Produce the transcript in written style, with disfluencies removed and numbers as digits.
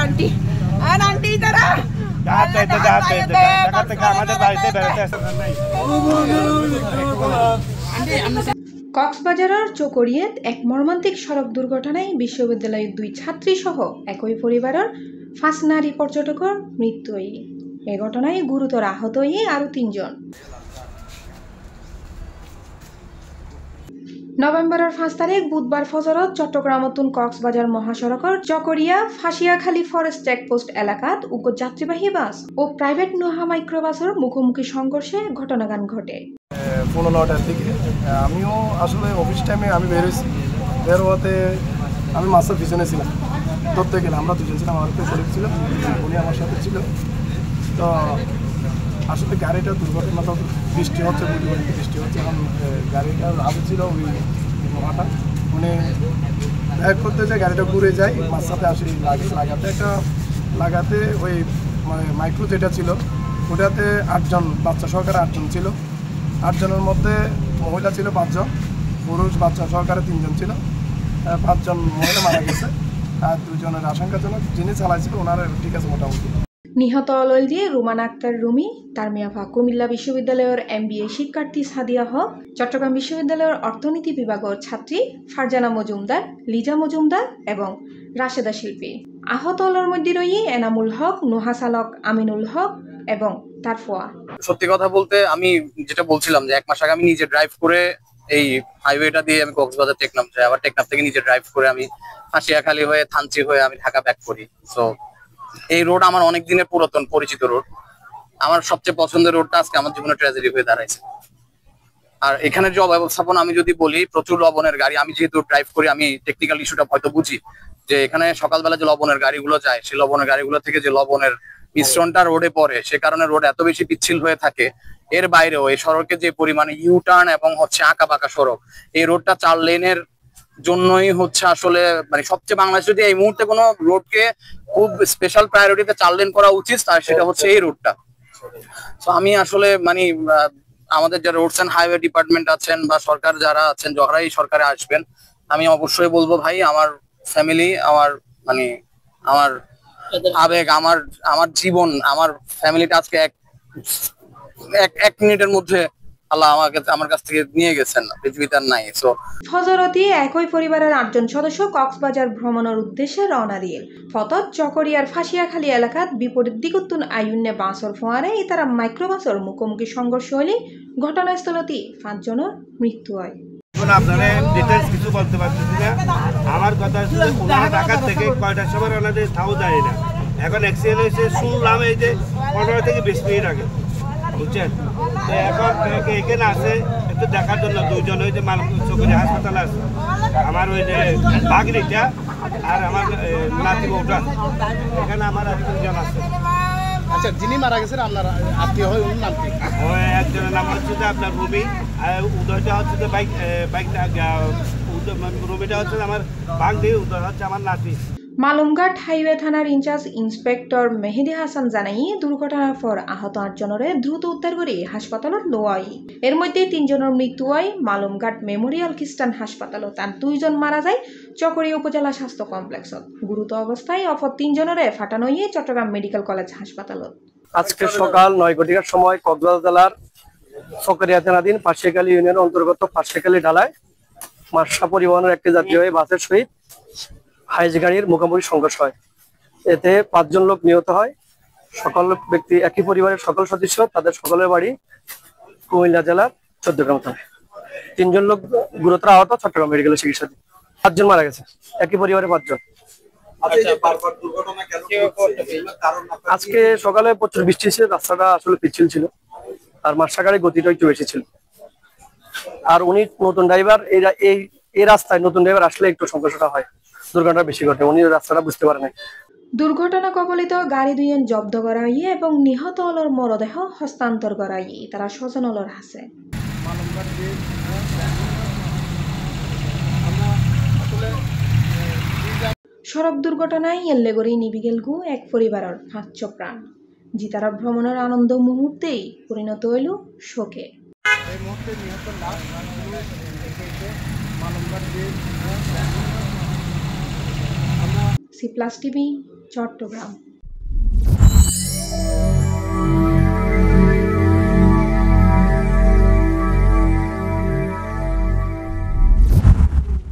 Aunty আর aunty তারা কক্সবাজারের চকরিয়াত এক মর্মান্তিক সড়ক দুর্ঘটনায় বিশ্ববিদ্যালয়ের 2 ছাত্রী সহ একই পরিবারের 5 নারী পর্যটকের মৃত্যু হয়। এই ঘটনায় গুরুতর আহত হয়ে আরো 3 জন। নভেম্বরের 5 তারিখ বুধবার ফজরত চট্টগ্রাম নতুন কক্সবাজার মহাসড়কের চকরিয়া ফাঁসিয়াখালী ফরেস্ট চেকপোস্ট এলাকাত উক্ত যাত্রীবাহী বাস ও প্রাইভেট নোহা মাইক্রোবাসের মুখোমুখি সংঘর্ষে ঘটনাগান ঘটে। 15টার দিকে আমিও আসলে অফিস টাইমে আমি বেরোইছি, বের হওয়াতে আমি মাছের পিছনে ছিলাম, ধরতে গেলে আমরা দুজন ছিলাম, আমার একটা শরীর ছিল, উনি আমার সাথে ছিল। তো আসলে গাড়িটা দুর্ঘটনা, তো বৃষ্টি হচ্ছে, বৃষ্টি হচ্ছে, এখন গাড়িটা আগে ছিল ওই নোহাটা, মানে ব্যাক করতে যায় গাড়িটা ঘুরে যায়, মাছ সাথে আসি লাগাতে ওই মানে মাইক্রো যেটা ছিল ওটাতে 8 জন বাচ্চা সহকারে 8 জন ছিল। 8 জনের মধ্যে মহিলা ছিল 5 জন, পুরুষ বাচ্চা সহকারে 3 জন ছিল। 5 জন মহিলা মারা গেছে আর 2 জনের আশঙ্কাজনক, যিনি চালাইছিল ওনার ঠিক আছে মোটামুটি। নিহত অলল দিয়ে রুমানা আক্তার রুমি, তারমিয়াফা কুমিল্লা বিশ্ববিদ্যালয়ের MBA শিক্ষার্থী সাদিয়া হক, চট্টগ্রাম বিশ্ববিদ্যালয়ের অর্থনীতি বিভাগের ছাত্রী ফারজানা মজুমদার, লিজা মজুমদার এবং রাশেদা শিল্পী। আহত অলর মধ্যে রয়ে এনামুল হক, নোহা চালক আমিনুল হক এবং তারফোয়া। সত্যি কথা বলতে আমি যেটা বলছিলাম যে 1 মাস আগে আমি নিজে ড্রাইভ করে এই হাইওয়েটা দিয়ে আমি কক্সবাজার টেকনাফ যাই, আবার টেকনাফ থেকে নিজে ড্রাইভ করে আমি ফাঁসিয়াখালী হয়ে থানচি হয়ে আমি ঢাকা ব্যাক করি। সো এই রোড আমার অনেক দিনের পুরাতন পরিচিত রোড, আমার সবচেয়ে পছন্দের রোডটা আজকে আমার জীবনে ট্র্যাজেডি হয়ে দাঁড়াইছে। আর এখানে যে অব্যবস্থাপনা আমি যদি বলি, প্রচুর লবণের গাড়ি, আমি যেহেতু ড্রাইভ করি আমি টেকনিক্যাল ইস্যুটা হয়তো বুঝি যে এখানে সকালবেলা যে লবণের গাড়িগুলো যায়, সেই লবণের গাড়িগুলো থেকে যে লবণের মিশ্রণটা রোডে পড়ে, সে কারণে রোড এত বেশি পিচ্ছিল হয়ে থাকে। এর বাইরেও এই সড়কে যে পরিমাণে ইউটার্ন এবং হচ্ছে আঁকা বাঁকা সড়ক, এই রোডটা 4 লেনের জন্যই হচ্ছে আসলে মানে সবচেয়ে বাংলাদেশে যদি এই মুহূর্তে কোনো রোডকে খুব স্পেশাল প্রায়োরিটিতে 4 লেন করা উচিত, তার সেটা হচ্ছে এই রোডটা। তো আমি আসলে মানে আমাদের যারা রোডস এন্ড হাইওয়ে ডিপার্টমেন্ট আছেন বা সরকার যারা আছেন, যারা এই সরকারে আসবেন, আমি অবশ্যই বলবো ভাই, আমার ফ্যামিলি, আমার মানে আমার আবেগ, আমার জীবন, আমার ফ্যামিলিটা আজকে এক মিনিটের মধ্যে আল্লাহ আমার কাছ থেকে নিয়ে গেছেন, পৃথিবীতে আর নাই। সো ফজরতি একই পরিবারের 8 জন সদস্য কক্সবাজার ভ্রমণের উদ্দেশ্যে রওনা দিয়ে ফতত চকরিয়ার ফাঁসিয়াখালী এলাকাত বিপরীত দিগতুন আয়ুন্নে বাসর ফোয়ারে তারা মাইক্রোবাসর মুখোমুখি সংঘর্ষ হলে ঘটনাস্থলতে 5 জনের মৃত্যু হয়। আপনারা ডিটেলস কিছু বলতে পারতেছি না। আমার কথা হচ্ছে ঢাকার থেকে কয়টার সময় ওনাদের তাও যায় না। এখন অ্যাক্সিডেন্ট হয়েছে শুনলাম এই যে 15 থেকে 20 মিনিট আগে, বুঝছেন। তো এখন এখানে আছে একটু দেখার জন্য 2 জন ওই যে চকরি হাসপাতালে আছে, আমার ওই যে ভাগনিটা আর আমার নাতি বউটা, এখানে আমার আর 3 জন আছে। আচ্ছা, যিনি মারা গেছেন আপনার আত্মীয় হয়, ওর নাম কি? ওই একজনের নাম হচ্ছে যে আপনার রুমি, আর উদয়টা হচ্ছে যে বাইকটা রুমিটা হচ্ছে আমার ভাগ্নি, উদয় হচ্ছে আমার নাতি। মালুমঘাট হাইওয়ে থানার ইনচার্জ ইন্সপেক্টর মেহেদি হাসান জানাই দুর্ঘটনার পর আহত 8 জনের দ্রুত উদ্ধার করে হাসপাতালত লোয়াই। এর মধ্যে 3 জনের মৃত্যু হয় মালুমঘাট মেমোরিয়াল খ্রিস্টান হাসপাতালত, আর 2 জন মারা যায় চকরিয়া উপজেলা স্বাস্থ্য কমপ্লেক্সত। গুরুতর অবস্থায় অপর 3 জনের ফাটানো হয়ে চট্টগ্রাম মেডিকেল কলেজ হাসপাতালত। আজকে সকাল 9 ঘটিকার সময় কক্সবাজার জেলার চকরিয়া থানাধীন ফাঁসিয়াখালী ইউনিয়নের অন্তর্গত ফাঁসিয়াখালী ঢালায় মার্শা পরিবহনের একটি যাত্রীবাহী বাসের সহিত হাইজ গাড়ির মুখোমুখি সংঘর্ষ হয়। এতে 5 জন লোক নিহত হয়। সকল ব্যক্তি একই পরিবারের সকল সদস্য, তাদের সকলের বাড়ি কুমিল্লা জেলার চৌদ্দগ্রাম থানায়। 3 জন লোক গুরুতর আহত, চট্টগ্রাম মেডিকেলে চিকিৎসাধীন। 5 জন মারা গেছে, একই পরিবারের 5 জন। আজকে সকালে প্রচুর বৃষ্টি ছিল, রাস্তাটা আসলে পিচ্ছিল ছিল, আর মার্শা গাড়ির গতিটা একটু বেশি ছিল। আর উনি নতুন ড্রাইভার, এই রাস্তায় নতুন ড্রাইভার আসলে একটু সংঘর্ষটা হয়, দুর্ঘটনা বেশি ঘটে, উনি রাস্তাটা বুঝতে পারেন না। দুর্ঘটনা কবলিত গাড়ি 2 জব্দ করা হয়ে এবং নিহত অলর মরদেহ হস্তান্তর করা হয়ে তারা স্বজন অলর আছে। সড়ক দুর্ঘটনায় এল্লেগড়ি নিবিগেলগু এক পরিবারের 5 প্রাণ, জিতারা ভ্রমণের আনন্দ মুহূর্তেই পরিণত হইল শোকে। এই মুহূর্তে নিহত লাশ Malumghat C plus TV, Chittagong.